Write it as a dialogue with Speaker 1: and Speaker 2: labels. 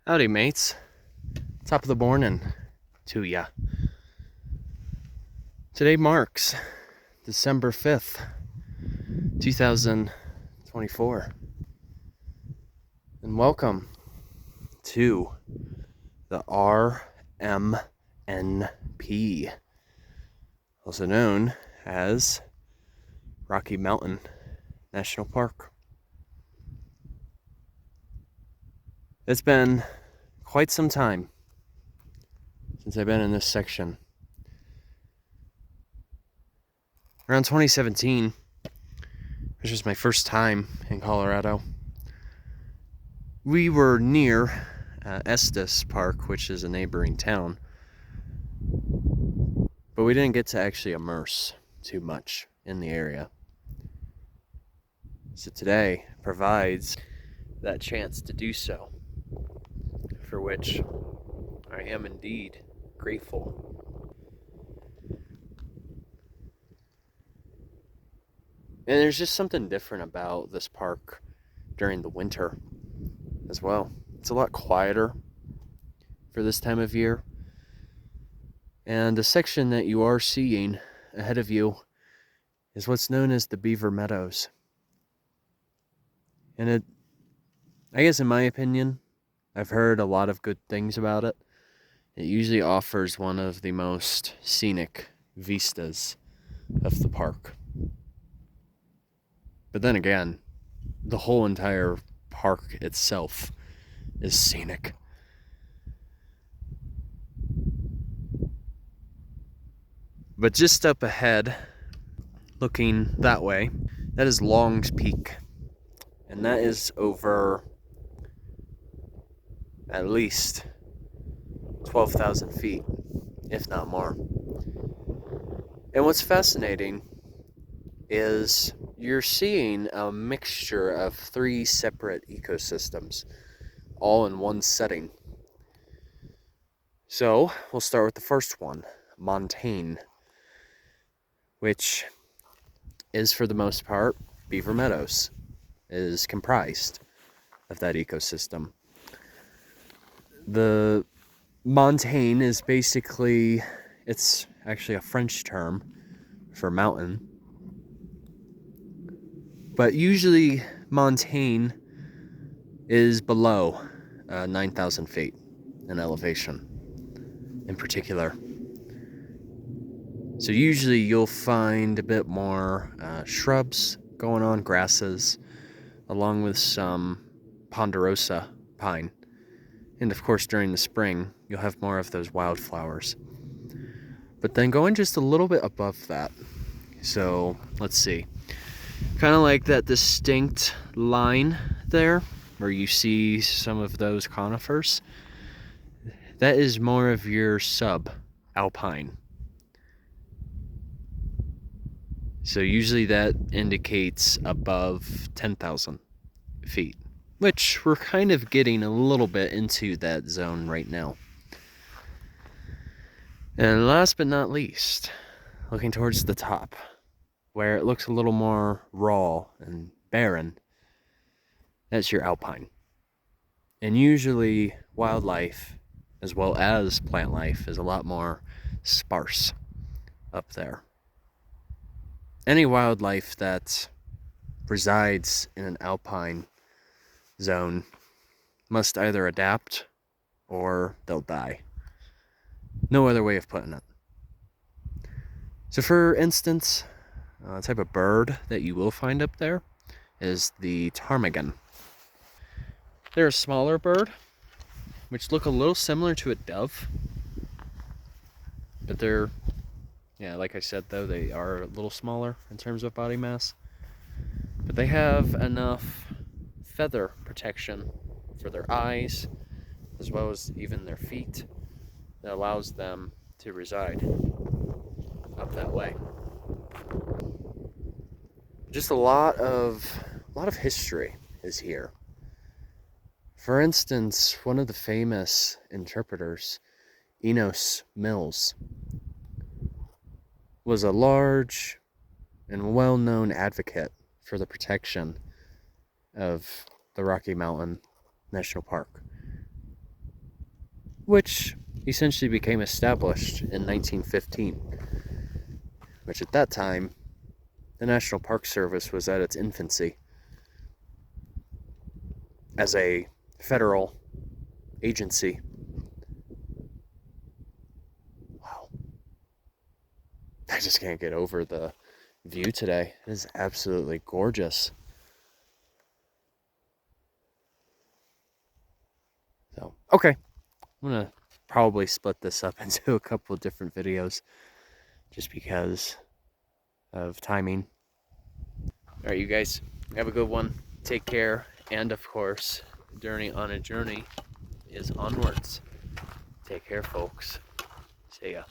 Speaker 1: Howdy, mates. Top of the morning to ya. Today marks December 5th, 2024. And welcome to the RMNP, also known as Rocky Mountain National Park. It's been quite some time since I've been in this section. Around 2017, which was my first time in Colorado, we were near Estes Park, which is a neighboring town, but we didn't get to actually immerse too much in the area. So today provides that chance to do so, for which I am indeed grateful. And there's just something different about this park during the winter as well. It's a lot quieter for this time of year. And the section that you are seeing ahead of you is what's known as the Beaver Meadows. And I guess in my opinion, I've heard a lot of good things about it. It usually offers one of the most scenic vistas of the park. But then again, the whole entire park itself is scenic. But just up ahead, looking that way, that is Long's Peak. And that is over at least 12,000 feet, if not more. And what's fascinating is you're seeing a mixture of three separate ecosystems, all in one setting. So we'll start with the first one, Montane, which is for the most part Beaver Meadows, is comprised of that ecosystem. The Montane is basically, it's actually a French term for mountain. But usually Montane is below 9,000 feet in elevation in particular. So usually you'll find a bit more shrubs going on, grasses, along with some ponderosa pine. And of course during the spring, you'll have more of those wildflowers. But then going just a little bit above that. So let's see. Kind of like that distinct line there, where you see some of those conifers. That is more of your sub-alpine. So usually that indicates above 10,000 feet, which we're kind of getting a little bit into that zone right now. And last but not least, looking towards the top, where it looks a little more raw and barren, that's your alpine. And usually wildlife, as well as plant life, is a lot more sparse up there. Any wildlife that resides in an alpine zone must either adapt or they'll die. No other way of putting it. So for instance, a type of bird that you will find up there is the ptarmigan. They're a smaller bird, which look a little similar to a dove. But they're, yeah, like I said though, they are a little smaller in terms of body mass. But they have enough feather protection for their eyes, as well as even their feet, that allows them to reside up that way. Just a lot of history is here. For instance, one of the famous interpreters, Enos Mills, was a large and well-known advocate for the protection of the Rocky Mountain National Park. which essentially became established in 1915, which at that time, the National Park Service was at its infancy as a federal agency. Wow. I just can't get over the view today. It is absolutely gorgeous. So, okay. I'm going to probably split this up into a couple of different videos just because of timing. All right, you guys, have a good one. Take care. And of course, on a journey is onwards. Take care, folks. See ya.